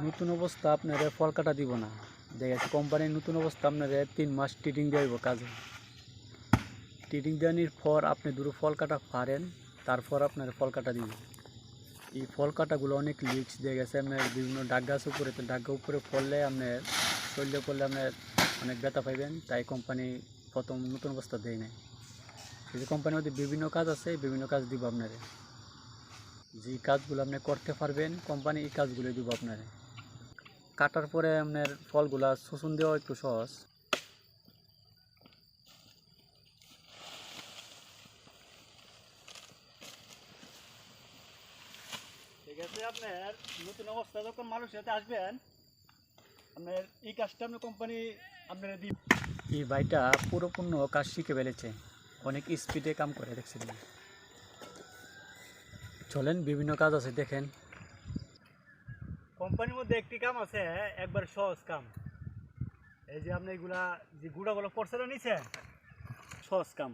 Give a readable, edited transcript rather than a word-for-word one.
নতুন অবস্থা আপনারা ফল কাটা দিব না। দেখা যাচ্ছে কোম্পানির নতুন অবস্থা আপনারা 3 মাস ট্রেডিং দেওয়াইব কাজে। ট্রেডিং দেওয়ানোর পর আপনি দুটো ফল কাটা পারেন, তারপর আপনারা ফল কাটা দিবেন। এই ফল কাটাগুলো অনেক লিক্স দিয়ে গেছে আপনার বিভিন্ন ডাক গাছ উপরে, তো ডাক উপরে পড়লে আপনার শরীরে পড়লে আপনার অনেক ব্যথা পাইবেন, তাই কোম্পানি প্রথম নতুন অবস্থা দেয় নাই। এই কোম্পানির মধ্যে বিভিন্ন কাজ আছে, বিভিন্ন কাজ দিব আপনারা। যে কাজগুলো আপনি করতে পারবেন কোম্পানি এই কাজগুলো দিব আপনারা। কাটার পরে আপনার ফলগুলা শোষণ দেওয়া একটু সহজ। ঠিক আছে, আপনার নতুন অবস্থা যখন মানুষের সাথে আসবেন, আপনার এই কাজটা আপনার কোম্পানি আপনারা দিন। এই ভাইটা পুরোপূর্ণ কাজ শিখে ফেলেছে, অনেক স্পিডে কাম করে দেখছেন। চলেন, বিভিন্ন কাজ আছে দেখেন। কোম্পানির মধ্যে একটি কাম আছে, একবার সহজ কাম। এই যে আপনি এগুলা যে গুঁড়াগুলো পড়ছে না নিচে, সহজ কাম।